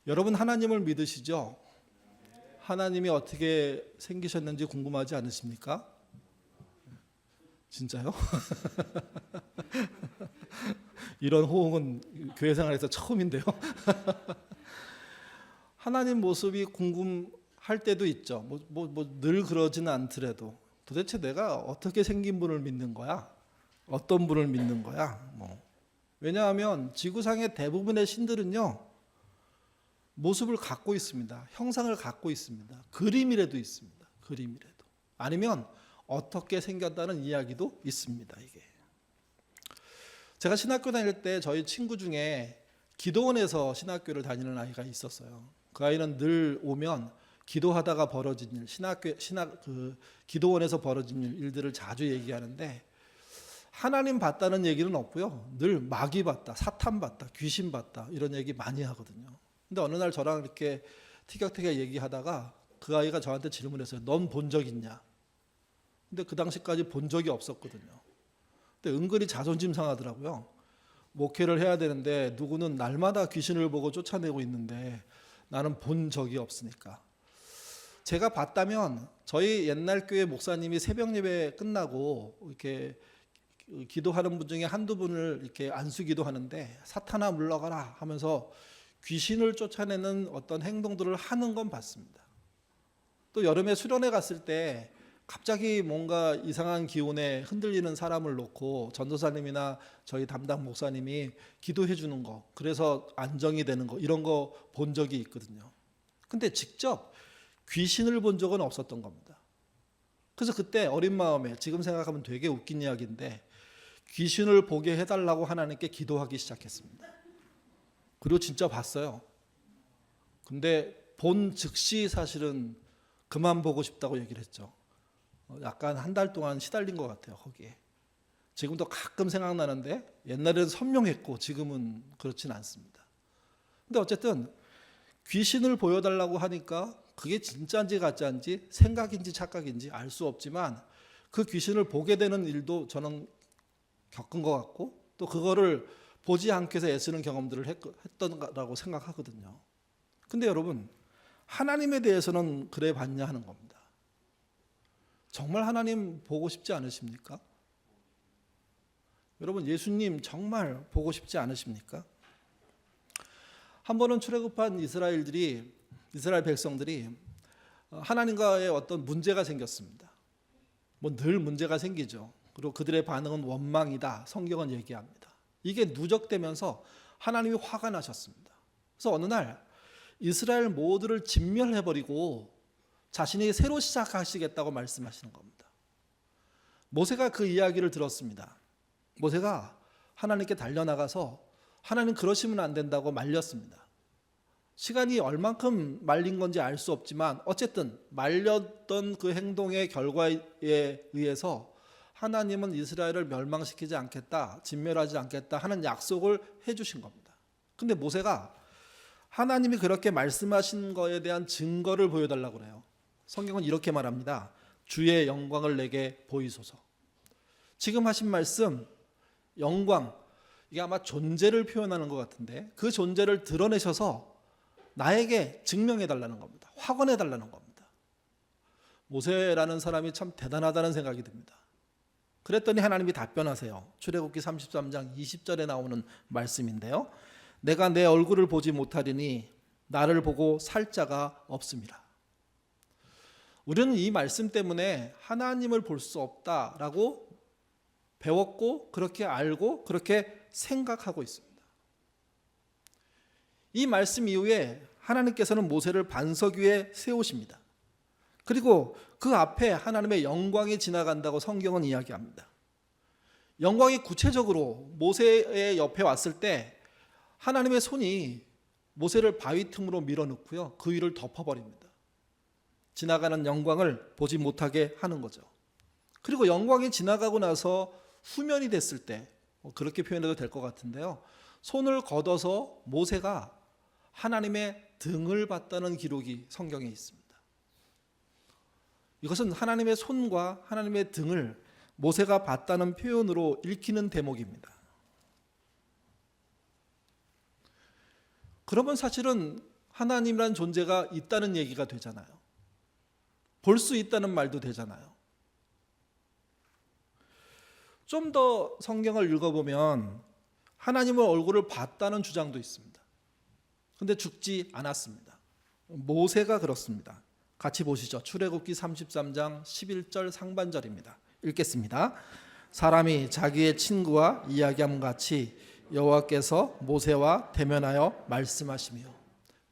여러분 하나님을 믿으시죠? 하나님이 어떻게 생기셨는지 궁금하지 않으십니까? 진짜요? 이런 호응은 교회 생활에서 처음인데요. 하나님 모습이 궁금할 때도 있죠. 늘 그러지는 않더라도 도대체 내가 어떻게 생긴 분을 믿는 거야? 어떤 분을 믿는 거야? 왜냐하면 지구상의 대부분의 신들은요, 모습을 갖고 있습니다. 형상을 갖고 있습니다. 그림이라도 있습니다. 그림이라도. 아니면 어떻게 생겼다는 이야기도 있습니다. 이게. 제가 신학교 다닐 때 저희 친구 중에 기도원에서 신학교를 다니는 아이가 있었어요. 그 아이는 늘 오면 기도하다가 벌어진 일, 기도원에서 벌어진 일들을 자주 얘기하는데, 하나님 봤다는 얘기는 없고요. 늘 마귀 봤다, 사탄 봤다, 귀신 봤다 이런 얘기 많이 하거든요. 근데 어느 날 저랑 이렇게 티격태격 얘기하다가 그 아이가 저한테 질문했어요. 넌 본 적 있냐? 근데 그 당시까지 본 적이 없었거든요. 근데 은근히 자존심 상하더라고요. 목회를 해야 되는데 누구는 날마다 귀신을 보고 쫓아내고 있는데 나는 본 적이 없으니까. 제가 봤다면 저희 옛날 교회 목사님이 새벽 예배 끝나고 이렇게 기도하는 분 중에 한두 분을 이렇게 안수기도 하는데 사탄아 물러가라 하면서 귀신을 쫓아내는 어떤 행동들을 하는 건 봤습니다. 또 여름에 수련회 갔을 때 갑자기 뭔가 이상한 기운에 흔들리는 사람을 놓고 전도사님이나 저희 담당 목사님이 기도해 주는 거, 그래서 안정이 되는 거, 이런 거 본 적이 있거든요. 근데 직접 귀신을 본 적은 없었던 겁니다. 그래서 그때 어린 마음에, 지금 생각하면 되게 웃긴 이야기인데, 귀신을 보게 해달라고 하나님께 기도하기 시작했습니다. 그리고 진짜 봤어요. 근데 본 즉시 사실은 그만 보고 싶다고 얘기를 했죠. 약간 한 달 동안 시달린 것 같아요, 거기에. 지금도 가끔 생각나는데 옛날에는 선명했고 지금은 그렇진 않습니다. 근데 어쨌든 귀신을 보여달라고 하니까 그게 진짜인지 가짜인지 생각인지 착각인지 알 수 없지만 그 귀신을 보게 되는 일도 저는 겪은 것 같고 또 그거를 보지 않기 위해서 애쓰는 경험들을 했던 거라고 생각하거든요. 근데 여러분, 하나님에 대해서는 그래 봤냐 하는 겁니다. 정말 하나님 보고 싶지 않으십니까? 여러분, 예수님 정말 보고 싶지 않으십니까? 한 번은 출애굽한 이스라엘 백성들이 하나님과의 어떤 문제가 생겼습니다. 늘 문제가 생기죠. 그리고 그들의 반응은 원망이다. 성경은 얘기합니다. 이게 누적되면서 하나님이 화가 나셨습니다. 그래서 어느 날 이스라엘 모두를 진멸해버리고 자신이 새로 시작하시겠다고 말씀하시는 겁니다. 모세가 그 이야기를 들었습니다. 모세가 하나님께 달려나가서 하나님 그러시면 안 된다고 말렸습니다. 시간이 얼만큼 말린 건지 알 수 없지만 어쨌든 말렸던 그 행동의 결과에 의해서 하나님은 이스라엘을 멸망시키지 않겠다, 진멸하지 않겠다 하는 약속을 해주신 겁니다. 근데 모세가 하나님이 그렇게 말씀하신 거에 대한 증거를 보여달라고 그래요. 성경은 이렇게 말합니다. 주의 영광을 내게 보이소서. 지금 하신 말씀, 영광, 이게 아마 존재를 표현하는 것 같은데 그 존재를 드러내셔서 나에게 증명해달라는 겁니다. 확언해달라는 겁니다. 모세라는 사람이 참 대단하다는 생각이 듭니다. 그랬더니 하나님이 답변하세요. 출애굽기 33장 20절에 나오는 말씀인데요. 내가 내 얼굴을 보지 못하리니 나를 보고 살 자가 없음이라. 우리는 이 말씀 때문에 하나님을 볼 수 없다라고 배웠고 그렇게 알고 그렇게 생각하고 있습니다. 이 말씀 이후에 하나님께서는 모세를 반석 위에 세우십니다. 그리고 그 앞에 하나님의 영광이 지나간다고 성경은 이야기합니다. 영광이 구체적으로 모세의 옆에 왔을 때 하나님의 손이 모세를 바위 틈으로 밀어넣고요. 그 위를 덮어버립니다. 지나가는 영광을 보지 못하게 하는 거죠. 그리고 영광이 지나가고 나서 후면이 됐을 때 그렇게 표현해도 될 것 같은데요. 손을 걷어서 모세가 하나님의 등을 봤다는 기록이 성경에 있습니다. 이것은 하나님의 손과 하나님의 등을 모세가 봤다는 표현으로 읽히는 대목입니다. 그러면 사실은 하나님이란 존재가 있다는 얘기가 되잖아요. 볼 수 있다는 말도 되잖아요. 좀 더 성경을 읽어보면 하나님의 얼굴을 봤다는 주장도 있습니다. 근데 죽지 않았습니다. 모세가 그렇습니다. 같이 보시죠. 출애굽기 33장 11절 상반절입니다. 읽겠습니다. 사람이 자기의 친구와 이야기함 같이 여호와께서 모세와 대면하여 말씀하시며,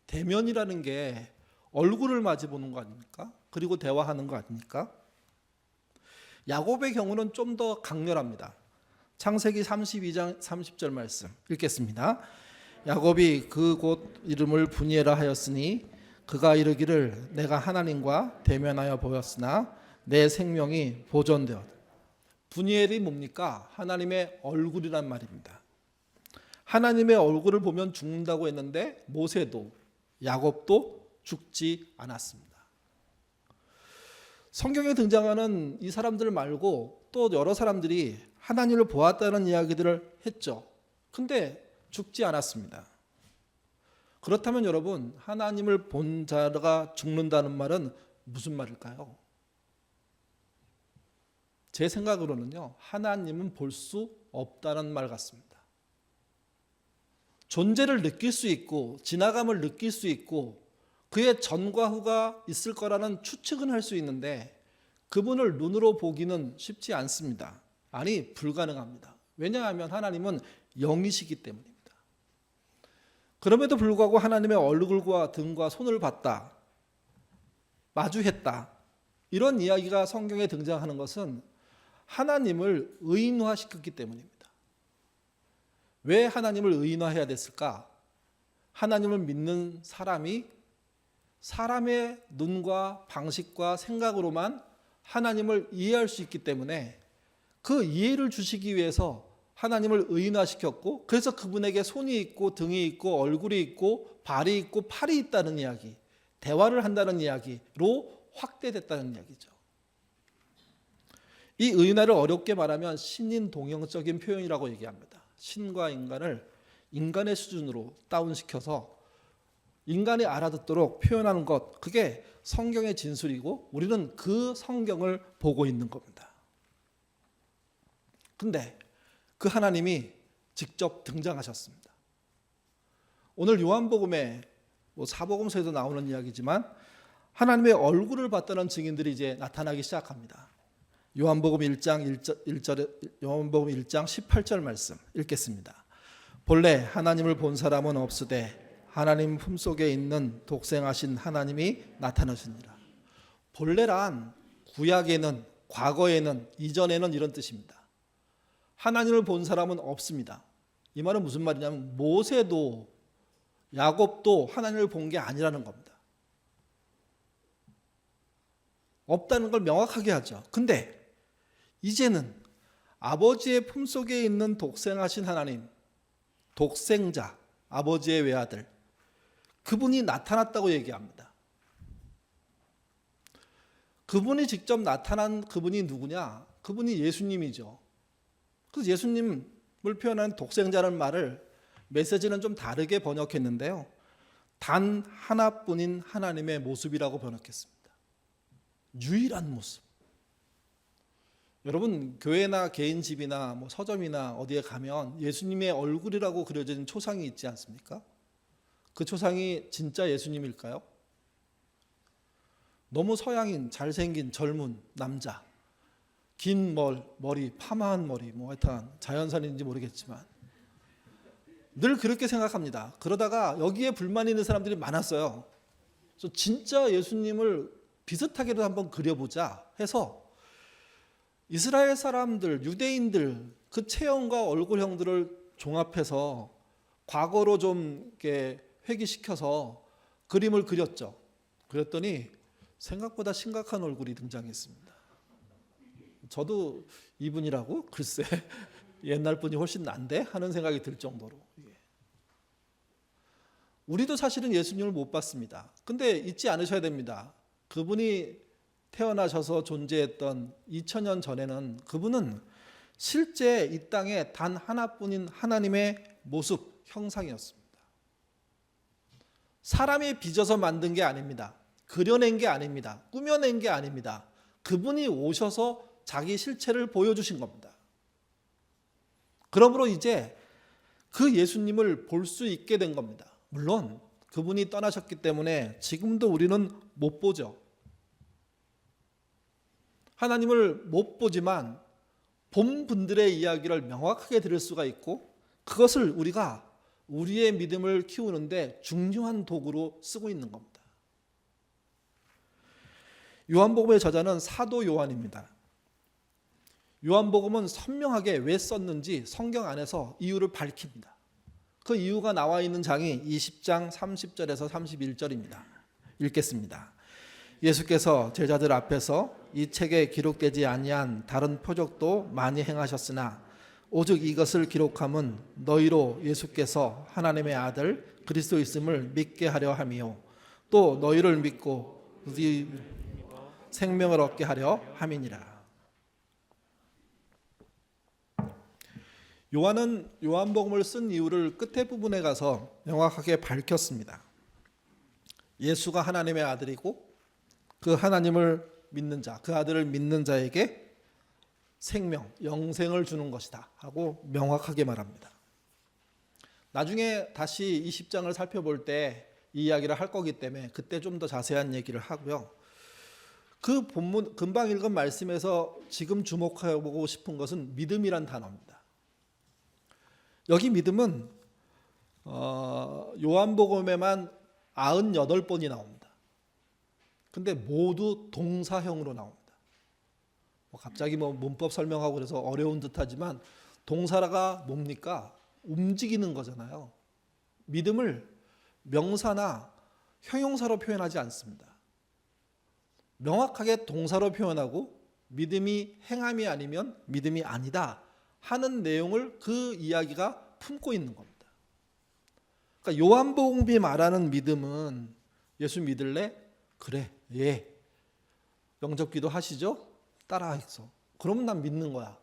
대면이라는 게 얼굴을 마주 보는 거 아닙니까? 그리고 대화하는 거 아닙니까? 야곱의 경우는 좀 더 강렬합니다. 창세기 32장 30절 말씀 읽겠습니다. 야곱이 그 곳 이름을 브니에라 하였으니 그가 이르기를 내가 하나님과 대면하여 보였으나 내 생명이 보존되었다. 브니엘이 뭡니까? 하나님의 얼굴이란 말입니다. 하나님의 얼굴을 보면 죽는다고 했는데 모세도 야곱도 죽지 않았습니다. 성경에 등장하는 이 사람들 말고 또 여러 사람들이 하나님을 보았다는 이야기들을 했죠. 근데 죽지 않았습니다. 그렇다면 여러분, 하나님을 본 자가 죽는다는 말은 무슨 말일까요? 제 생각으로는요, 하나님은 볼 수 없다는 말 같습니다. 존재를 느낄 수 있고 지나감을 느낄 수 있고 그의 전과 후가 있을 거라는 추측은 할 수 있는데 그분을 눈으로 보기는 쉽지 않습니다. 아니, 불가능합니다. 왜냐하면 하나님은 영이시기 때문입니다. 그럼에도 불구하고 하나님의 얼굴과 등과 손을 봤다, 마주했다, 이런 이야기가 성경에 등장하는 것은 하나님을 의인화시켰기 때문입니다. 왜 하나님을 의인화해야 됐을까? 하나님을 믿는 사람이 사람의 눈과 방식과 생각으로만 하나님을 이해할 수 있기 때문에 그 이해를 주시기 위해서 하나님을 의인화시켰고, 그래서 그분에게 손이 있고 등이 있고 얼굴이 있고 발이 있고 팔이 있다는 이야기, 대화를 한다는 이야기로 확대됐다는 이야기죠. 이 의인화를 어렵게 말하면 신인동형적인 표현이라고 얘기합니다. 신과 인간을 인간의 수준으로 다운시켜서 인간이 알아듣도록 표현하는 것, 그게 성경의 진술이고 우리는 그 성경을 보고 있는 겁니다. 근데 그 하나님이 직접 등장하셨습니다. 오늘 요한복음에 사복음서에도 나오는 이야기지만 하나님의 얼굴을 봤다는 증인들이 이제 나타나기 시작합니다. 요한복음 1장 18절 말씀 읽겠습니다. 본래 하나님을 본 사람은 없으되 하나님 품속에 있는 독생하신 하나님이 나타나시니라. 본래란 구약에는, 과거에는, 이전에는 이런 뜻입니다. 하나님을 본 사람은 없습니다. 이 말은 무슨 말이냐면 모세도 야곱도 하나님을 본 게 아니라는 겁니다. 없다는 걸 명확하게 하죠. 근데 이제는 아버지의 품속에 있는 독생하신 하나님, 독생자, 아버지의 외아들, 그분이 나타났다고 얘기합니다. 그분이 직접 나타난 그분이 누구냐? 그분이 예수님이죠. 그래서 예수님을 표현한 독생자라는 말을 메시지는 좀 다르게 번역했는데요. 단 하나뿐인 하나님의 모습이라고 번역했습니다. 유일한 모습. 여러분, 교회나 개인 집이나 서점이나 어디에 가면 예수님의 얼굴이라고 그려진 초상이 있지 않습니까? 그 초상이 진짜 예수님일까요? 너무 서양인, 잘생긴 젊은 남자, 긴 머리, 파마한 머리, 하여튼 자연산인지 모르겠지만 늘 그렇게 생각합니다. 그러다가 여기에 불만이 있는 사람들이 많았어요. 그래서 진짜 예수님을 비슷하게도 한번 그려보자 해서 이스라엘 사람들, 유대인들 그 체형과 얼굴형들을 종합해서 과거로 좀 이렇게 회귀시켜서 그림을 그렸죠. 그랬더니 생각보다 심각한 얼굴이 등장했습니다. 저도 이분이라고? 글쎄, 옛날 분이 훨씬 난데? 하는 생각이 들 정도로. 우리도 사실은 예수님을 못 봤습니다. 근데 잊지 않으셔야 됩니다. 그분이 태어나셔서 존재했던 2000년 전에는 그분은 실제 이 땅에 단 하나뿐인 하나님의 모습, 형상이었습니다. 사람이 빚어서 만든 게 아닙니다. 그려낸 게 아닙니다. 꾸며낸 게 아닙니다. 그분이 오셔서 자기 실체를 보여주신 겁니다. 그러므로 이제 그 예수님을 볼 수 있게 된 겁니다. 물론 그분이 떠나셨기 때문에 지금도 우리는 못 보죠. 하나님을 못 보지만 본 분들의 이야기를 명확하게 들을 수가 있고 그것을 우리가 우리의 믿음을 키우는데 중요한 도구로 쓰고 있는 겁니다. 요한복음의 저자는 사도 요한입니다. 요한복음은 선명하게 왜 썼는지 성경 안에서 이유를 밝힙니다. 그 이유가 나와 있는 장이 20장 30절에서 31절입니다. 읽겠습니다. 예수께서 제자들 앞에서 이 책에 기록되지 아니한 다른 표적도 많이 행하셨으나 오직 이것을 기록함은 너희로 예수께서 하나님의 아들 그리스도 있음을 믿게 하려 함이요 또 너희를 믿고 생명을 얻게 하려 함이니라. 요한은 요한복음을 쓴 이유를 끝에 부분에 가서 명확하게 밝혔습니다. 예수가 하나님의 아들이고 그 하나님을 믿는 자, 그 아들을 믿는 자에게 생명, 영생을 주는 것이다 하고 명확하게 말합니다. 나중에 다시 20장을 살펴볼 때 이 이야기를 할 거기 때문에 그때 좀 더 자세한 얘기를 하고요. 그 본문 금방 읽은 말씀에서 지금 주목해보고 싶은 것은 믿음이란 단어입니다. 여기 믿음은 요한복음에만 98번이 나옵니다. 근데 모두 동사형으로 나옵니다. 갑자기 문법 설명하고 그래서 어려운 듯하지만 동사가 뭡니까? 움직이는 거잖아요. 믿음을 명사나 형용사로 표현하지 않습니다. 명확하게 동사로 표현하고 믿음이 행함이 아니면 믿음이 아니다 하는 내용을 그 이야기가 품고 있는 겁니다. 그러니까 요한복음이 말하는 믿음은 예수 믿을래? 그래, 예. 영접기도 하시죠? 따라해서. 그러면 난 믿는 거야.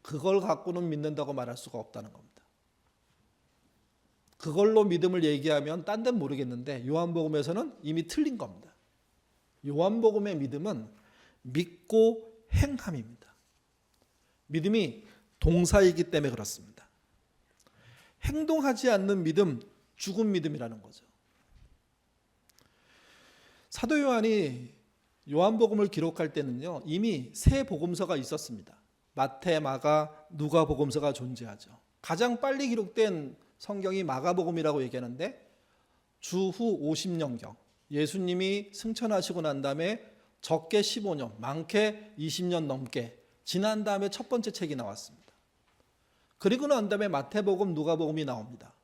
그걸 갖고는 믿는다고 말할 수가 없다는 겁니다. 그걸로 믿음을 얘기하면 딴 데는 모르겠는데 요한복음에서는 이미 틀린 겁니다. 요한복음의 믿음은 믿고 행함입니다. 믿음이 동사이기 때문에 그렇습니다. 행동하지 않는 믿음, 죽은 믿음이라는 거죠. 사도 요한이 요한복음을 기록할 때는요, 이미 세 복음서가 있었습니다. 마태, 마가, 누가복음서가 존재하죠. 가장 빨리 기록된 성경이 마가복음이라고 얘기하는데 주후 50년경, 예수님이 승천하시고 난 다음에 적게 15년, 많게 20년 넘게 지난 다음에 첫 번째 책이 나왔습니다. 그리고 난 다음에 마태복음, 누가복음이 나옵니다.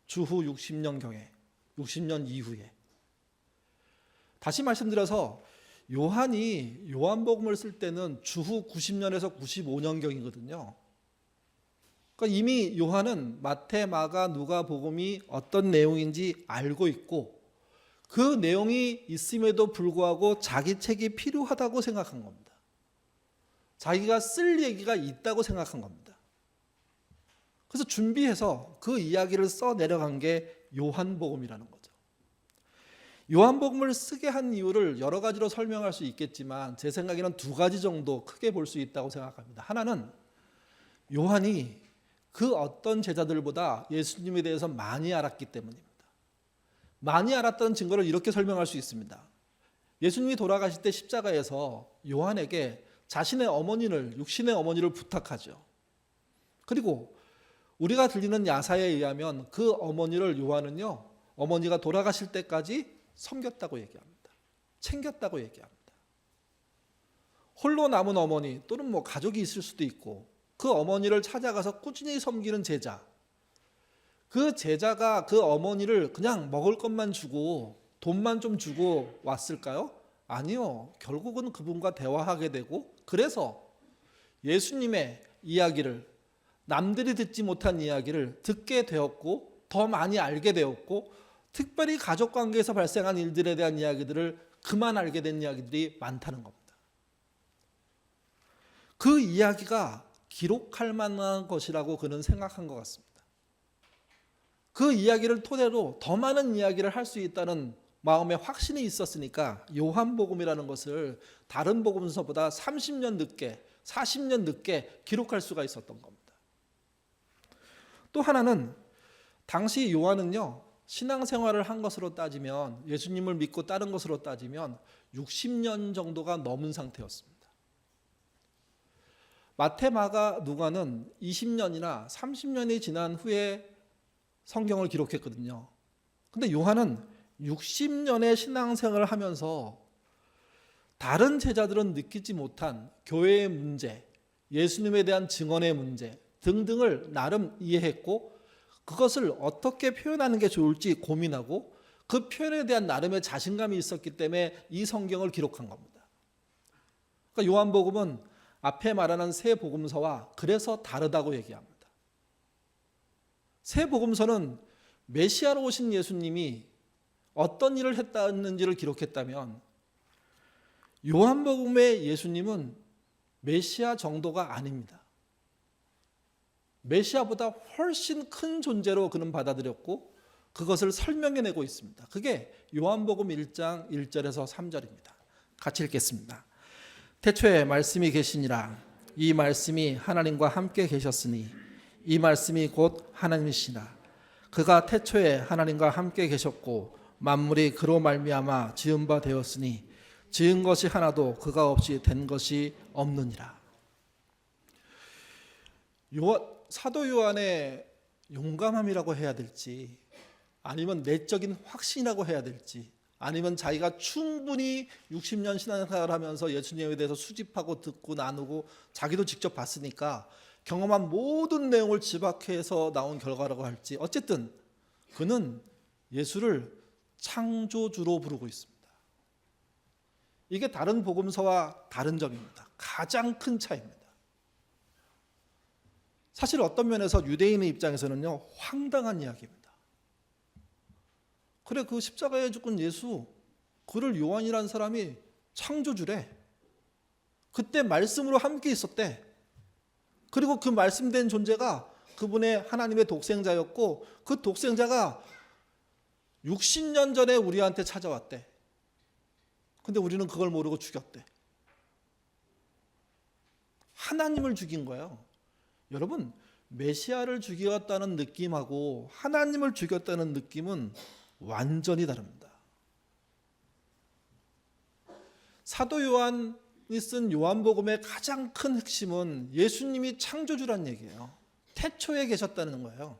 주후 60년경에, 60년 이후에. 다시 말씀드려서 요한이 요한복음을 쓸 때는 주후 90년에서 95년경이거든요. 그러니까 이미 요한은 마태, 마가, 누가복음이 어떤 내용인지 알고 있고 그 내용이 있음에도 불구하고 자기 책이 필요하다고 생각한 겁니다. 자기가 쓸 얘기가 있다고 생각한 겁니다. 그래서 준비해서 그 이야기를 써 내려간 게 요한복음이라는 거죠. 요한복음을 쓰게 한 이유를 여러 가지로 설명할 수 있겠지만 제 생각에는 두 가지 정도 크게 볼 수 있다고 생각합니다. 하나는 요한이 그 어떤 제자들보다 예수님에 대해서 많이 알았기 때문입니다. 많이 알았다는 증거를 이렇게 설명할 수 있습니다. 예수님이 돌아가실 때 십자가에서 요한에게 자신의 어머니를, 육신의 어머니를 부탁하죠. 그리고 우리가 들리는 야사에 의하면 그 어머니를 요한은요, 어머니가 돌아가실 때까지 섬겼다고 얘기합니다. 챙겼다고 얘기합니다. 홀로 남은 어머니 또는 가족이 있을 수도 있고 그 어머니를 찾아가서 꾸준히 섬기는 제자, 그 제자가 그 어머니를 그냥 먹을 것만 주고 돈만 좀 주고 왔을까요? 아니요. 결국은 그분과 대화하게 되고 그래서 예수님의 이야기를, 남들이 듣지 못한 이야기를 듣게 되었고 더 많이 알게 되었고 특별히 가족관계에서 발생한 일들에 대한 이야기들을 그만 알게 된 이야기들이 많다는 겁니다. 그 이야기가 기록할 만한 것이라고 그는 생각한 것 같습니다. 그 이야기를 토대로 더 많은 이야기를 할 수 있다는 마음의 확신이 있었으니까 요한복음이라는 것을 다른 복음서보다 30년 늦게 40년 늦게 기록할 수가 있었던 겁니다. 또 하나는 당시 요한은요, 신앙생활을 한 것으로 따지면, 예수님을 믿고 따른 것으로 따지면 60년 정도가 넘은 상태였습니다. 마태, 마가, 누가는 20년이나 30년이 지난 후에 성경을 기록했거든요. 근데 요한은 60년의 신앙생활을 하면서 다른 제자들은 느끼지 못한 교회의 문제, 예수님에 대한 증언의 문제 등등을 나름 이해했고, 그것을 어떻게 표현하는 게 좋을지 고민하고 그 표현에 대한 나름의 자신감이 있었기 때문에 이 성경을 기록한 겁니다. 그러니까 요한복음은 앞에 말하는 세 복음서와 그래서 다르다고 얘기합니다. 세 복음서는 메시아로 오신 예수님이 어떤 일을 했다는지를 기록했다면, 요한복음의 예수님은 메시아 정도가 아닙니다. 메시아보다 훨씬 큰 존재로 그는 받아들였고 그것을 설명해내고 있습니다. 그게 요한복음 1장 1절에서 3절입니다. 같이 읽겠습니다. 태초에 말씀이 계시니라. 이 말씀이 하나님과 함께 계셨으니 이 말씀이 곧 하나님이시라. 그가 태초에 하나님과 함께 계셨고 만물이 그로 말미암아 지은 바 되었으니 지은 것이 하나도 그가 없이 된 것이 없느니라. 사도 요한의 용감함이라고 해야 될지, 아니면 내적인 확신이라고 해야 될지, 아니면 자기가 충분히 60년 신앙생활을 하면서 예수님에 대해서 수집하고 듣고 나누고 자기도 직접 봤으니까 경험한 모든 내용을 집약해서 나온 결과라고 할지, 어쨌든 그는 예수를 창조주로 부르고 있습니다. 이게 다른 복음서와 다른 점입니다. 가장 큰 차이입니다. 사실 어떤 면에서 유대인의 입장에서는요, 황당한 이야기입니다. 그래, 그 십자가에 죽은 예수, 그를 요한이라는 사람이 창조주래. 그때 말씀으로 함께 있었대. 그리고 그 말씀된 존재가 그분의 하나님의 독생자였고, 그 독생자가 60년 전에 우리한테 찾아왔대. 근데 우리는 그걸 모르고 죽였대. 하나님을 죽인 거예요. 여러분, 메시아를 죽였다는 느낌하고 하나님을 죽였다는 느낌은 완전히 다릅니다. 사도 요한이 쓴 요한복음의 가장 큰 핵심은 예수님이 창조주란 얘기예요. 태초에 계셨다는 거예요.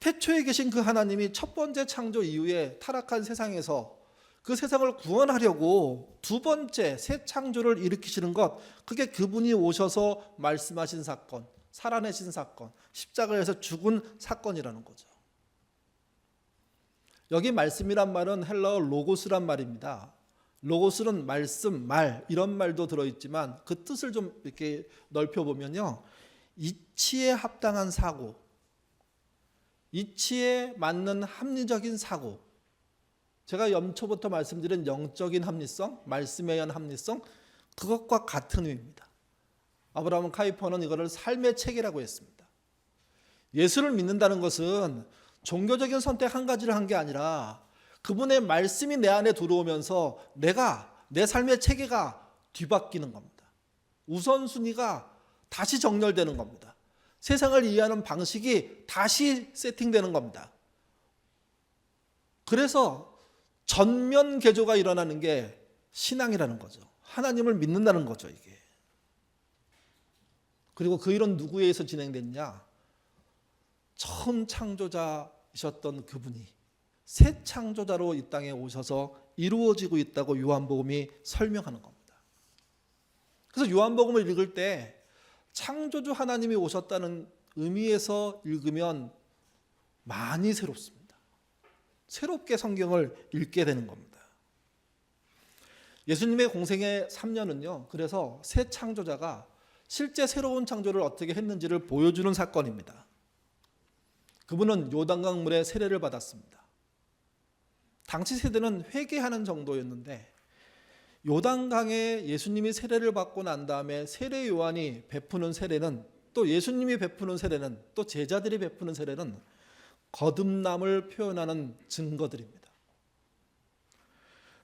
태초에 계신 그 하나님이 첫 번째 창조 이후에 타락한 세상에서 그 세상을 구원하려고 두 번째 새 창조를 일으키시는 것, 그게 그분이 오셔서 말씀하신 사건, 살아내신 사건, 십자가에서 죽은 사건이라는 거죠. 여기 말씀이란 말은 헬라어 로고스란 말입니다. 로고스는 말씀, 말 이런 말도 들어있지만 그 뜻을 좀 이렇게 넓혀보면요, 이치에 합당한 사고, 이치에 맞는 합리적인 사고, 제가 연초부터 말씀드린 영적인 합리성, 말씀에 의한 합리성, 그것과 같은 의미입니다. 아브라함 카이퍼는 이거를 삶의 책이라고 했습니다. 예수를 믿는다는 것은 종교적인 선택 한 가지를 한 게 아니라 그분의 말씀이 내 안에 들어오면서 내 삶의 체계가 뒤바뀌는 겁니다. 우선순위가 다시 정렬되는 겁니다. 세상을 이해하는 방식이 다시 세팅되는 겁니다. 그래서 전면 개조가 일어나는 게 신앙이라는 거죠. 하나님을 믿는다는 거죠, 이게. 그리고 그 일은 누구에 의해서 진행됐냐? 처음 창조자이셨던 그분이 새 창조자로 이 땅에 오셔서 이루어지고 있다고 요한복음이 설명하는 겁니다. 그래서 요한복음을 읽을 때 창조주 하나님이 오셨다는 의미에서 읽으면 많이 새롭습니다. 새롭게 성경을 읽게 되는 겁니다. 예수님의 공생의 3년은요, 그래서 새 창조자가 실제 새로운 창조를 어떻게 했는지를 보여주는 사건입니다. 그분은 요단강 물에 세례를 받았습니다. 당시 세대는 회개하는 정도였는데 요단강에 예수님이 세례를 받고 난 다음에 세례 요한이 베푸는 세례는, 또 예수님이 베푸는 세례는, 또 제자들이 베푸는 세례는 거듭남을 표현하는 증거들입니다.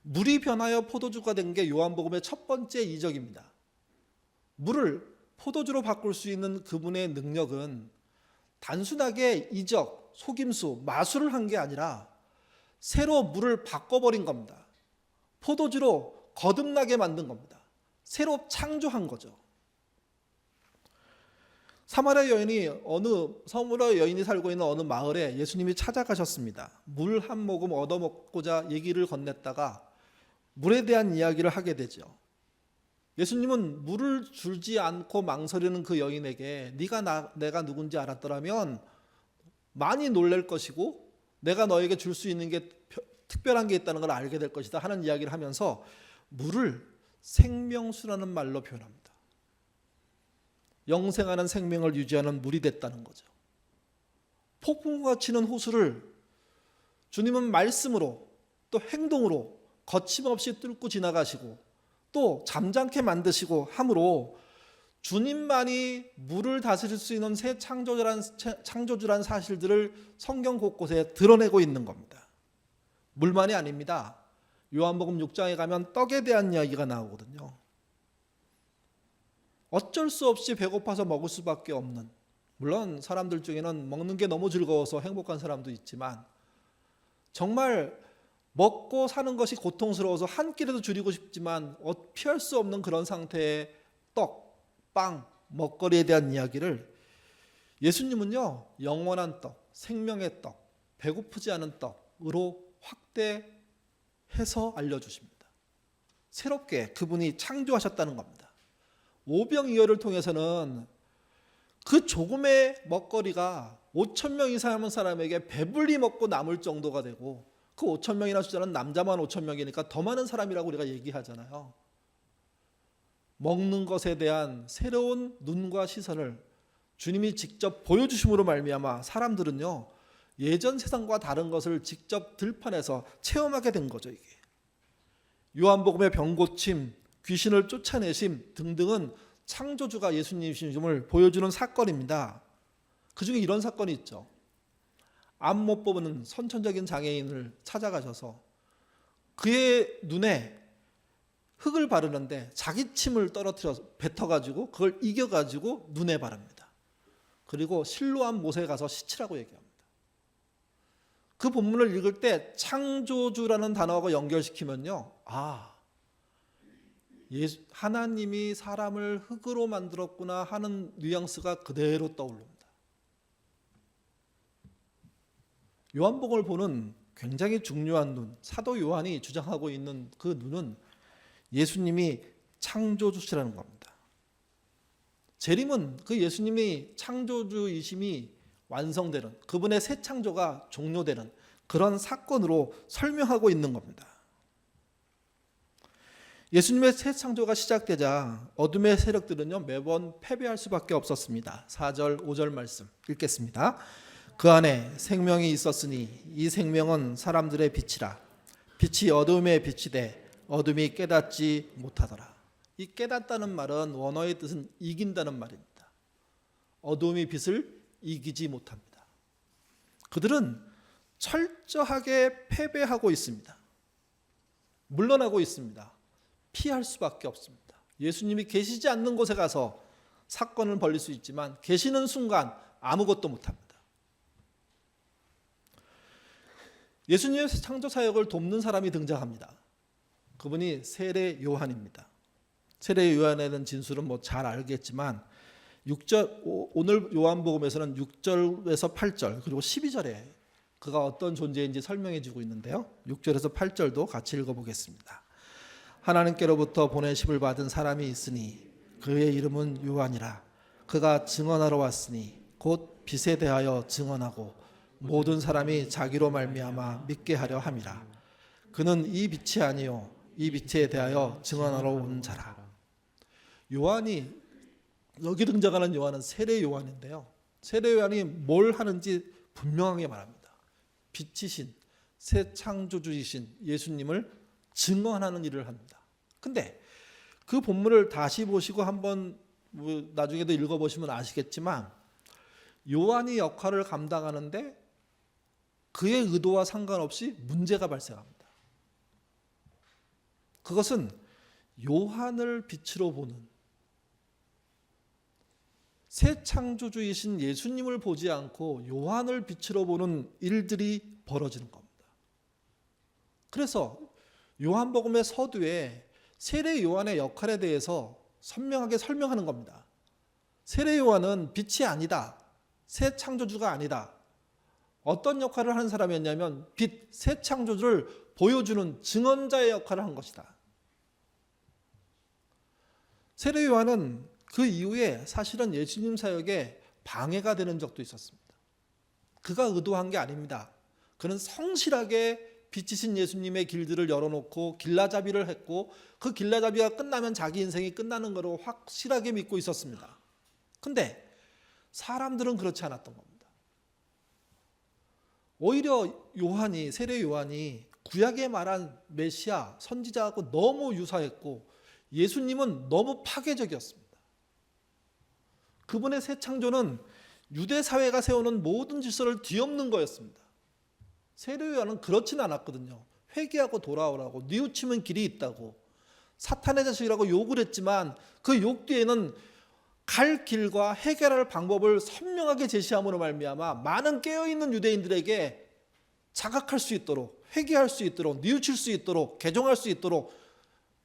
물이 변하여 포도주가 된 게 요한복음의 첫 번째 이적입니다. 물을 포도주로 바꿀 수 있는 그분의 능력은 단순하게 이적, 속임수, 마술을 한 게 아니라 새로 물을 바꿔버린 겁니다. 포도주로 거듭나게 만든 겁니다. 새로 창조한 거죠. 사마리아 여인이 살고 있는 어느 마을에 예수님이 찾아가셨습니다. 물 한 모금 얻어먹고자 얘기를 건넸다가 물에 대한 이야기를 하게 되죠. 예수님은 물을 주지 않고 망설이는 그 여인에게 내가 누군지 알았더라면 많이 놀랄 것이고 내가 너에게 줄 수 있는 게 특별한 게 있다는 걸 알게 될 것이다 하는 이야기를 하면서 물을 생명수라는 말로 표현합니다. 영생하는 생명을 유지하는 물이 됐다는 거죠. 폭풍과 치는 호수를 주님은 말씀으로 또 행동으로 거침없이 뚫고 지나가시고 또 잠잠케 만드시고 함으로 주님만이 물을 다스릴 수 있는 새 창조주란 사실들을 성경 곳곳에 드러내고 있는 겁니다. 물만이 아닙니다. 요한복음 6장에 가면 떡에 대한 이야기가 나오거든요. 어쩔 수 없이 배고파서 먹을 수밖에 없는, 물론 사람들 중에는 먹는 게 너무 즐거워서 행복한 사람도 있지만 정말 먹고 사는 것이 고통스러워서 한 끼라도 줄이고 싶지만 피할 수 없는 그런 상태의 떡, 빵, 먹거리에 대한 이야기를 예수님은요, 영원한 떡, 생명의 떡, 배고프지 않은 떡으로 확대해서 알려주십니다. 새롭게 그분이 창조하셨다는 겁니다. 오병이어를 통해서는 그 조금의 먹거리가 5,000명 이상 하는 사람에게 배불리 먹고 남을 정도가 되고, 그 5,000명이라는 숫자는 남자만 5,000명이니까 더 많은 사람이라고 우리가 얘기하잖아요. 먹는 것에 대한 새로운 눈과 시선을 주님이 직접 보여주심으로 말미암아 사람들은요, 예전 세상과 다른 것을 직접 들판에서 체험하게 된 거죠. 이게 요한복음의 병고침, 귀신을 쫓아내심 등등은 창조주가 예수님이심을 보여주는 사건입니다. 그 중에 이런 사건이 있죠. 앞 못 보는 선천적인 장애인을 찾아가셔서 그의 눈에 흙을 바르는데 자기 침을 떨어뜨려서 뱉어가지고 그걸 이겨가지고 눈에 바릅니다. 그리고 실로암 못에 가서 씻으라고 얘기합니다. 그 본문을 읽을 때 창조주라는 단어하고 연결시키면요, 하나님이 사람을 흙으로 만들었구나 하는 뉘앙스가 그대로 떠오릅니다. 요한복음을 보는 굉장히 중요한 눈, 사도 요한이 주장하고 있는 그 눈은 예수님이 창조주시라는 겁니다. 재림은 그 예수님이 창조주이심이 완성되는, 그분의 새 창조가 종료되는 그런 사건으로 설명하고 있는 겁니다. 예수님의 새 창조가 시작되자 어둠의 세력들은요, 매번 패배할 수밖에 없었습니다. 4절 5절 말씀 읽겠습니다. 그 안에 생명이 있었으니 이 생명은 사람들의 빛이라. 빛이 어둠에 비치되 어둠이 깨닫지 못하더라. 이 깨닫다는 말은 원어의 뜻은 이긴다는 말입니다. 어둠이 빛을 이기지 못합니다. 그들은 철저하게 패배하고 있습니다. 물러나고 있습니다. 피할 수밖에 없습니다. 예수님이 계시지 않는 곳에 가서 사건을 벌일 수 있지만 계시는 순간 아무것도 못합니다. 예수님의 창조 사역을 돕는 사람이 등장합니다. 그분이 세례 요한입니다. 세례 요한에 대한 진술은 잘 알겠지만 6절, 오늘 요한복음에서는 6절에서 8절 그리고 12절에 그가 어떤 존재인지 설명해 주고 있는데요. 6절에서 8절도 같이 읽어보겠습니다. 하나님께로부터 보내심을 받은 사람이 있으니 그의 이름은 요한이라. 그가 증언하러 왔으니 곧 빛에 대하여 증언하고 모든 사람이 자기로 말미암아 믿게 하려 함이라. 그는 이 빛이 아니요 이 빛에 대하여 증언하러 온 자라. 요한이, 여기 등장하는 요한은 세례 요한인데요, 세례 요한이 뭘 하는지 분명하게 말합니다. 빛이신 새 창조주이신 예수님을 증언하는 일을 합니다. 근데 그 본문을 다시 보시고 한번 나중에도 읽어보시면 아시겠지만 요한이 역할을 감당하는데 그의 의도와 상관없이 문제가 발생합니다. 그것은 요한을 빛으로 보는, 새 창조주이신 예수님을 보지 않고 요한을 빛으로 보는 일들이 벌어지는 겁니다. 그래서 요한복음의 서두에 세례 요한의 역할에 대해서 선명하게 설명하는 겁니다. 세례 요한은 빛이 아니다, 새 창조주가 아니다. 어떤 역할을 하는 사람이었냐면 빛, 새 창조주를 보여주는 증언자의 역할을 한 것이다. 세례 요한은 그 이후에 사실은 예수님 사역에 방해가 되는 적도 있었습니다. 그가 의도한 게 아닙니다. 그는 성실하게 빛이신 예수님의 길들을 열어놓고 길라잡이를 했고, 그 길라잡이가 끝나면 자기 인생이 끝나는 거로 확실하게 믿고 있었습니다. 근데 사람들은 그렇지 않았던 겁니다. 오히려 요한이, 세례 요한이 구약에 말한 메시아, 선지자하고 너무 유사했고 예수님은 너무 파괴적이었습니다. 그분의 새 창조는 유대 사회가 세우는 모든 질서를 뒤엎는 거였습니다. 세례 요한은 그렇지는 않았거든요. 회개하고 돌아오라고, 뉘우치면 길이 있다고, 사탄의 자식이라고 욕을 했지만 그 욕 뒤에는 갈 길과 해결할 방법을 선명하게 제시함으로 말미암아 많은 깨어있는 유대인들에게 자각할 수 있도록, 회개할 수 있도록, 뉘우칠 수 있도록, 개종할 수 있도록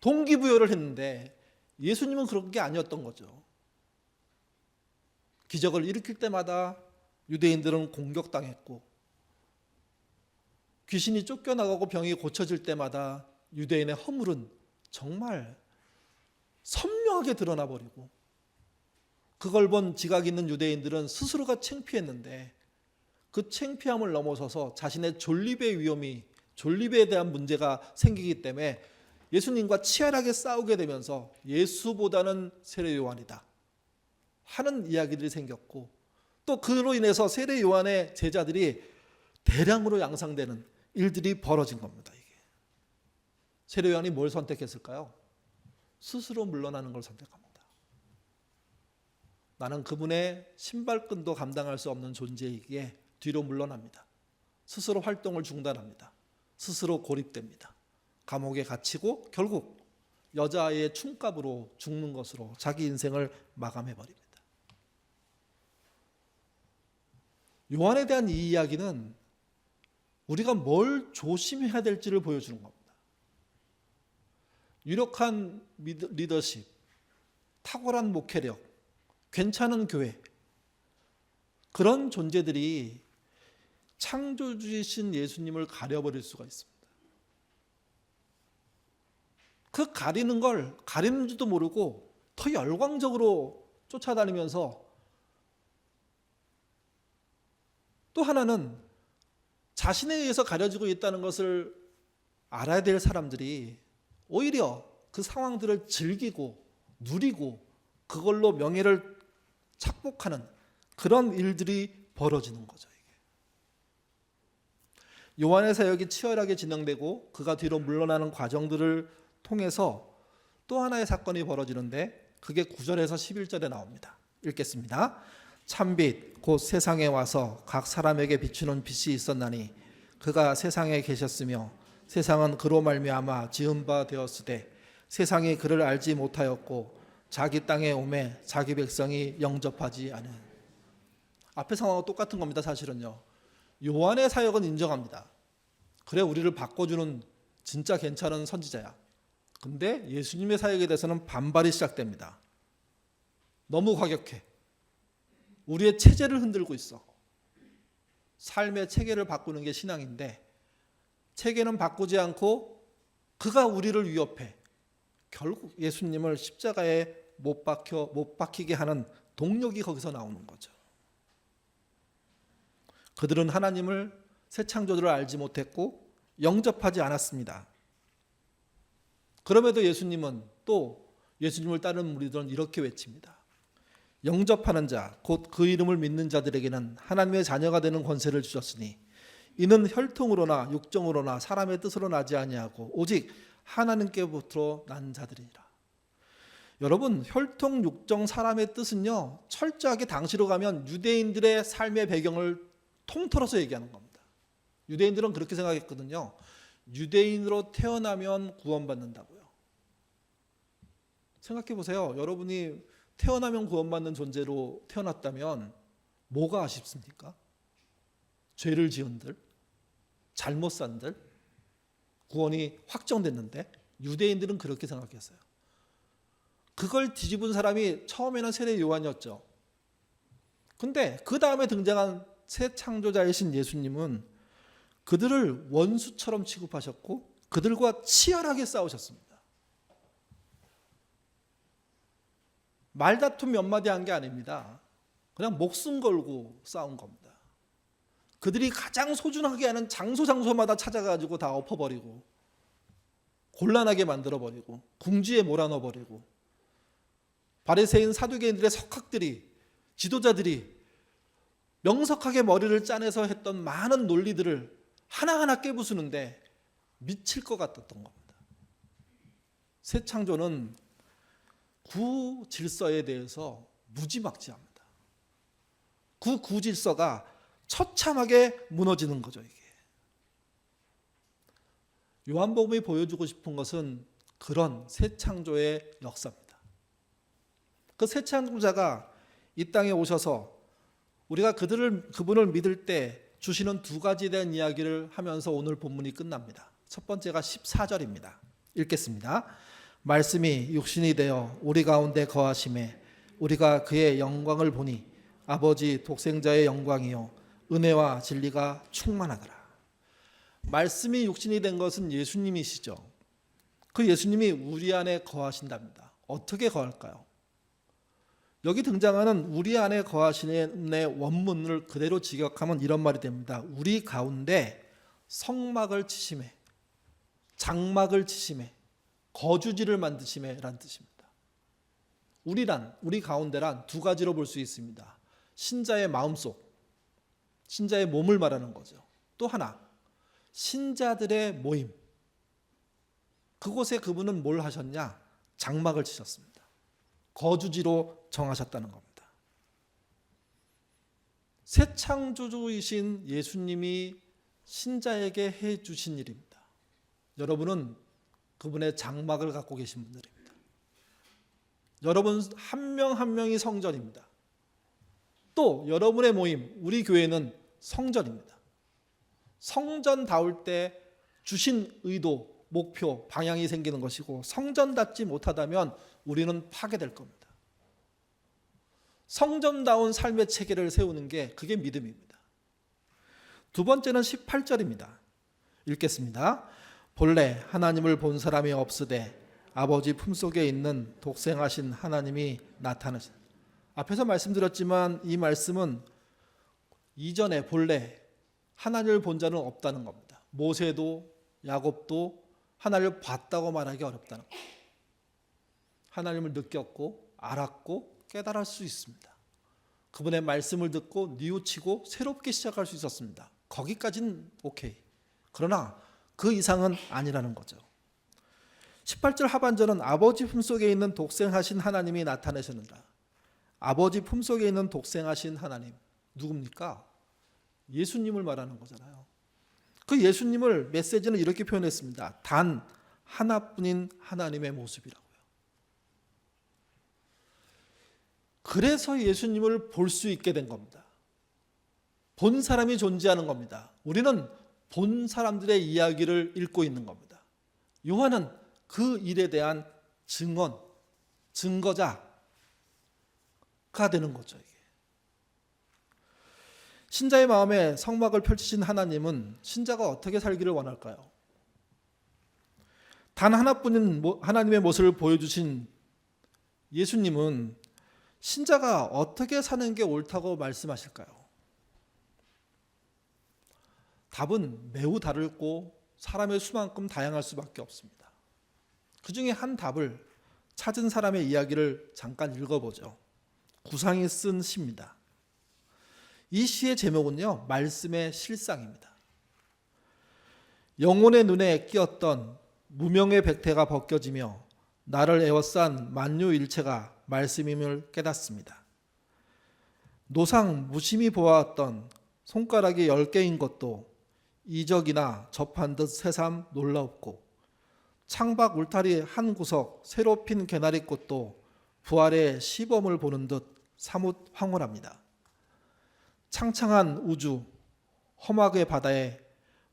동기부여를 했는데, 예수님은 그런 게 아니었던 거죠. 기적을 일으킬 때마다 유대인들은 공격당했고, 귀신이 쫓겨나가고 병이 고쳐질 때마다 유대인의 허물은 정말 선명하게 드러나 버리고, 그걸 본 지각 있는 유대인들은 스스로가 창피했는데 그 창피함을 넘어서서 자신의 존립의 위험이, 존립에 대한 문제가 생기기 때문에 예수님과 치열하게 싸우게 되면서 예수보다는 세례 요한이다 하는 이야기들이 생겼고, 또 그로 인해서 세례 요한의 제자들이 대량으로 양상되는 일들이 벌어진 겁니다. 이게 세례 요한이 뭘 선택했을까요? 스스로 물러나는 걸 선택합니다. 나는 그분의 신발끈도 감당할 수 없는 존재이기에 뒤로 물러납니다. 스스로 활동을 중단합니다. 스스로 고립됩니다. 감옥에 갇히고 결국 여자아이의 충값으로 죽는 것으로 자기 인생을 마감해버립니다. 요한에 대한 이 이야기는 우리가 뭘 조심해야 될지를 보여주는 겁니다. 유력한 리더십, 탁월한 목회력, 괜찮은 교회, 그런 존재들이 창조주이신 예수님을 가려버릴 수가 있습니다. 그 가리는 걸 가리는지도 모르고 더 열광적으로 쫓아다니면서, 또 하나는 자신에 의해서 가려지고 있다는 것을 알아야 될 사람들이 오히려 그 상황들을 즐기고 누리고 그걸로 명예를 착복하는 그런 일들이 벌어지는 거죠. 이게. 요한의 사역이 치열하게 진행되고 그가 뒤로 물러나는 과정들을 통해서 또 하나의 사건이 벌어지는데, 그게 9절에서 11절에 나옵니다. 읽겠습니다. 참빛 곧 세상에 와서 각 사람에게 비추는 빛이 있었나니 그가 세상에 계셨으며 세상은 그로 말미암아 지은 바 되었으되 세상이 그를 알지 못하였고 자기 땅에 오매 자기 백성이 영접하지 않은. 앞의 상황과 똑같은 겁니다. 사실은요. 요한의 사역은 인정합니다. 그래, 우리를 바꿔주는 진짜 괜찮은 선지자야. 근데 예수님의 사역에 대해서는 반발이 시작됩니다. 너무 과격해. 우리의 체제를 흔들고 있어. 삶의 체계를 바꾸는 게 신앙인데 체계는 바꾸지 않고 그가 우리를 위협해. 결국 예수님을 십자가에 못 박히게 하는 동력이 거기서 나오는 거죠. 그들은 하나님을, 새 창조주를 알지 못했고 영접하지 않았습니다. 그럼에도 예수님은, 또 예수님을 따르는 무리들은 이렇게 외칩니다. 영접하는 자, 곧 그 이름을 믿는 자들에게는 하나님의 자녀가 되는 권세를 주셨으니 이는 혈통으로나 육정으로나 사람의 뜻으로 나지 아니하고 오직 하나님께부터 난 자들이라. 여러분, 혈통, 육정, 사람의 뜻은요, 철저하게 당시로 가면 유대인들의 삶의 배경을 통틀어서 얘기하는 겁니다. 유대인들은 그렇게 생각했거든요. 유대인으로 태어나면 구원받는다고요. 생각해 보세요. 여러분이 태어나면 구원받는 존재로 태어났다면 뭐가 아쉽습니까? 죄를 지은들, 잘못 산들, 구원이 확정됐는데 유대인들은 그렇게 생각했어요. 그걸 뒤집은 사람이 처음에는 세례 요한이었죠. 근데 그 다음에 등장한 새 창조자이신 예수님은 그들을 원수처럼 취급하셨고 그들과 치열하게 싸우셨습니다. 말다툼 몇 마디 한 게 아닙니다. 그냥 목숨 걸고 싸운 겁니다. 그들이 가장 소중하게 하는 장소마다 찾아가지고 다 엎어버리고 곤란하게 만들어버리고 궁지에 몰아넣어버리고 바리새인 사두개인들의 석학들이 지도자들이 명석하게 머리를 짜내서 했던 많은 논리들을 하나하나 깨부수는데 미칠 것 같았던 겁니다. 새 창조는 구질서에 대해서 무지막지합니다. 그 구질서가 처참하게 무너지는 거죠. 이게 요한복음이 보여주고 싶은 것은 그런 새 창조의 역사입니다. 그 새 창조자가 이 땅에 오셔서 우리가 그분을 믿을 때 주시는 두 가지에 대한 이야기를 하면서 오늘 본문이 끝납니다. 첫 번째가 14절입니다. 읽겠습니다. 말씀이 육신이 되어 우리 가운데 거하심에 우리가 그의 영광을 보니 아버지 독생자의 영광이요 은혜와 진리가 충만하더라. 말씀이 육신이 된 것은 예수님이시죠. 그 예수님이 우리 안에 거하신답니다. 어떻게 거할까요? 여기 등장하는 우리 안에 거하시는의 원문을 그대로 직역하면 이런 말이 됩니다. 우리 가운데 성막을 치심에, 장막을 치심에, 거주지를 만드심에 라는 뜻입니다. 우리 가운데란 두 가지로 볼 수 있습니다. 신자의 마음속, 신자의 몸을 말하는 거죠. 또 하나, 신자들의 모임. 그곳에 그분은 뭘 하셨냐? 장막을 치셨습니다. 거주지로 정하셨다는 겁니다. 새 창조주이신 예수님이 신자에게 해 주신 일입니다. 여러분은 그분의 장막을 갖고 계신 분들입니다. 여러분 한 명 한 명이 성전입니다. 또 여러분의 모임, 우리 교회는 성전입니다. 성전다울 때 주신 의도, 목표, 방향이 생기는 것이고 성전답지 못하다면 우리는 파괴될 겁니다. 성전다운 삶의 체계를 세우는 게 그게 믿음입니다. 두 번째는 18절입니다. 읽겠습니다. 본래 하나님을 본 사람이 없으되 아버지 품속에 있는 독생하신 하나님이 나타나신. 앞에서 말씀드렸지만 이 말씀은 이전에 본래 하나님을 본 자는 없다는 겁니다. 모세도 야곱도 하나님을 봤다고 말하기 어렵다는 겁니다. 하나님을 느꼈고 알았고 깨달을 수 있습니다. 그분의 말씀을 듣고 뉘우치고 새롭게 시작할 수 있었습니다. 거기까지는 오케이. 그러나 그 이상은 아니라는 거죠. 18절 하반절은 아버지 품속에 있는 독생하신 하나님이 나타내셨느라. 아버지 품속에 있는 독생하신 하나님 누굽니까? 예수님을 말하는 거잖아요. 그 예수님을 메시지는 이렇게 표현했습니다. 단 하나뿐인 하나님의 모습이라고요. 그래서 예수님을 볼 수 있게 된 겁니다. 본 사람이 존재하는 겁니다. 우리는 본 사람들의 이야기를 읽고 있는 겁니다. 요한은 그 일에 대한 증언, 증거자가 되는 거죠. 이게. 신자의 마음에 성막을 펼치신 하나님은 신자가 어떻게 살기를 원할까요? 단 하나뿐인 하나님의 모습을 보여주신 예수님은 신자가 어떻게 사는 게 옳다고 말씀하실까요? 답은 매우 다르고 사람의 수만큼 다양할 수밖에 없습니다. 그 중에 한 답을 찾은 사람의 이야기를 잠깐 읽어보죠. 구상이 쓴 시입니다. 이 시의 제목은요, 말씀의 실상입니다. 영혼의 눈에 끼었던 무명의 백태가 벗겨지며 나를 에워싼 만유일체가 말씀임을 깨닫습니다. 노상 무심히 보아왔던 손가락이 10개인 것도 이적이나 접한 듯 새삼 놀라웠고 창밖 울타리 한 구석 새로 핀 개나리꽃도 부활의 시범을 보는 듯 사뭇 황홀합니다. 창창한 우주, 험하게 바다에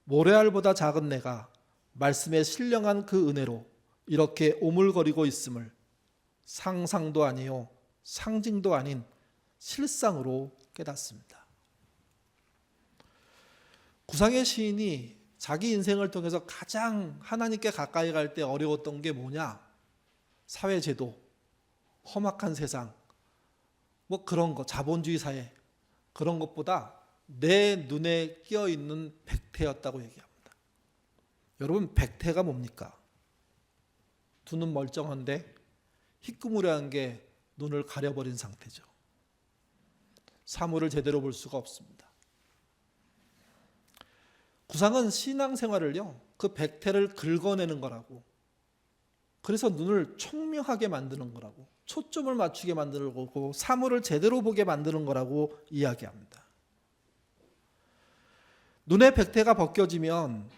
모래알보다 작은 내가 말씀에 신령한 그 은혜로 이렇게 오물거리고 있음을 상상도 아니요 상징도 아닌 실상으로 깨닫습니다. 구상의 시인이 자기 인생을 통해서 가장 하나님께 가까이 갈 때 어려웠던 게 뭐냐? 사회제도, 험악한 세상, 뭐 그런 거, 자본주의 사회, 그런 것보다 내 눈에 끼어 있는 백태였다고 얘기합니다. 여러분, 백태가 뭡니까? 두 눈 멀쩡한데 희끄무레한 게 눈을 가려버린 상태죠. 사물을 제대로 볼 수가 없습니다. 구상은 신앙생활을요, 그 백태를 긁어내는 거라고, 그래서 눈을 총명하게 만드는 거라고, 초점을 맞추게 만드는 거고, 사물을 제대로 보게 만드는 거라고 이야기합니다. 눈의 백태가 벗겨지면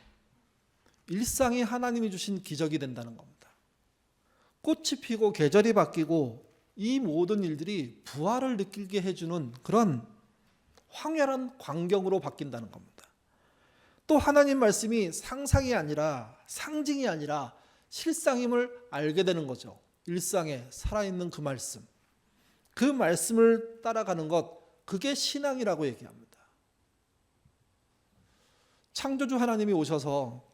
일상이 하나님이 주신 기적이 된다는 겁니다. 꽃이 피고 계절이 바뀌고 이 모든 일들이 부활을 느끼게 해주는 그런 황홀한 광경으로 바뀐다는 겁니다. 또 하나님 말씀이 상상이 아니라 상징이 아니라 실상임을 알게 되는 거죠. 일상에 살아있는 그 말씀, 그 말씀을 따라가는 것, 그게 신앙이라고 얘기합니다. 창조주 하나님이 오셔서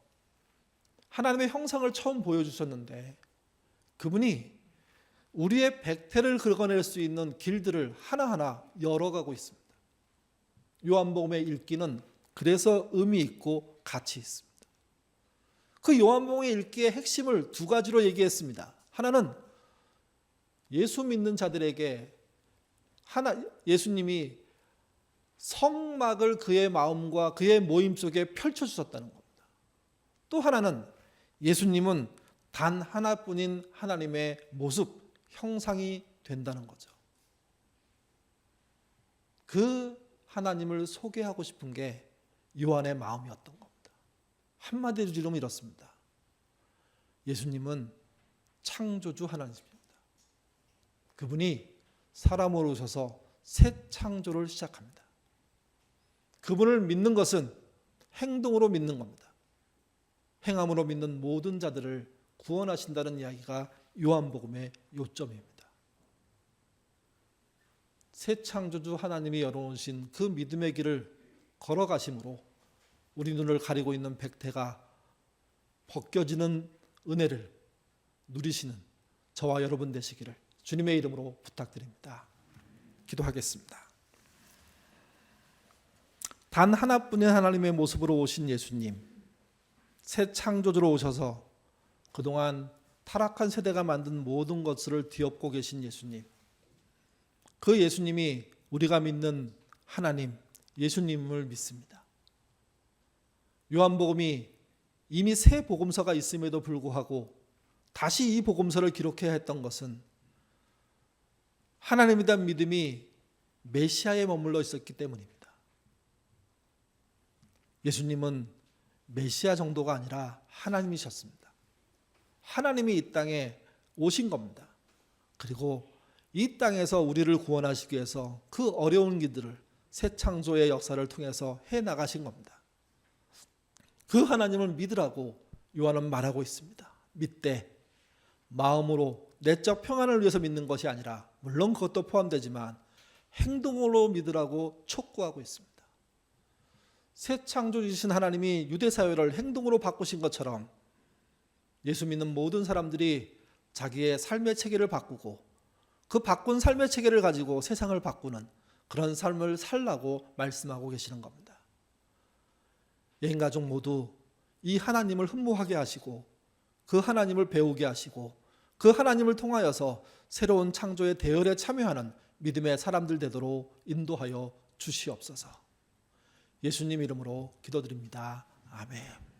하나님의 형상을 처음 보여주셨는데 그분이 우리의 백태를 긁어낼 수 있는 길들을 하나하나 열어가고 있습니다. 요한복음의 읽기는 그래서 의미 있고 가치 있습니다. 그 요한복음의 읽기의 핵심을 두 가지로 얘기했습니다. 하나는 예수 믿는 자들에게 예수님이 성막을 그의 마음과 그의 모임 속에 펼쳐주셨다는 겁니다. 또 하나는 예수님은 단 하나뿐인 하나님의 모습, 형상이 된다는 거죠. 그 하나님을 소개하고 싶은 게 요한의 마음이었던 겁니다. 한마디로 지르면 이렇습니다. 예수님은 창조주 하나님입니다. 그분이 사람으로 오셔서 새 창조를 시작합니다. 그분을 믿는 것은 행동으로 믿는 겁니다. 행함으로 믿는 모든 자들을 구원하신다는 이야기가 요한복음의 요점입니다. 새 창조주 하나님이 열어놓으신 그 믿음의 길을 걸어가심으로 우리 눈을 가리고 있는 백태가 벗겨지는 은혜를 누리시는 저와 여러분 되시기를 주님의 이름으로 부탁드립니다. 기도하겠습니다. 단 하나뿐인 하나님의 모습으로 오신 예수님, 새 창조주로 오셔서 그동안 타락한 세대가 만든 모든 것을 뒤엎고 계신 예수님, 그 예수님이 우리가 믿는 하나님, 예수님을 믿습니다. 요한복음이 이미 새 복음서가 있음에도 불구하고 다시 이 복음서를 기록해야 했던 것은 하나님에 대한 믿음이 메시아에 머물러 있었기 때문입니다. 예수님은 메시아 정도가 아니라 하나님이셨습니다. 하나님이 이 땅에 오신 겁니다. 그리고 이 땅에서 우리를 구원하시기 위해서 그 어려운 길들을 새 창조의 역사를 통해서 해나가신 겁니다. 그 하나님을 믿으라고 요한은 말하고 있습니다. 믿되 마음으로 내적 평안을 위해서 믿는 것이 아니라 물론 그것도 포함되지만 행동으로 믿으라고 촉구하고 있습니다. 새 창조주신 하나님이 유대사회를 행동으로 바꾸신 것처럼 예수 믿는 모든 사람들이 자기의 삶의 체계를 바꾸고 그 바꾼 삶의 체계를 가지고 세상을 바꾸는 그런 삶을 살라고 말씀하고 계시는 겁니다. 여인가족 모두 이 하나님을 흠모하게 하시고 그 하나님을 배우게 하시고 그 하나님을 통하여서 새로운 창조의 대열에 참여하는 믿음의 사람들 되도록 인도하여 주시옵소서. 예수님 이름으로 기도드립니다. 아멘.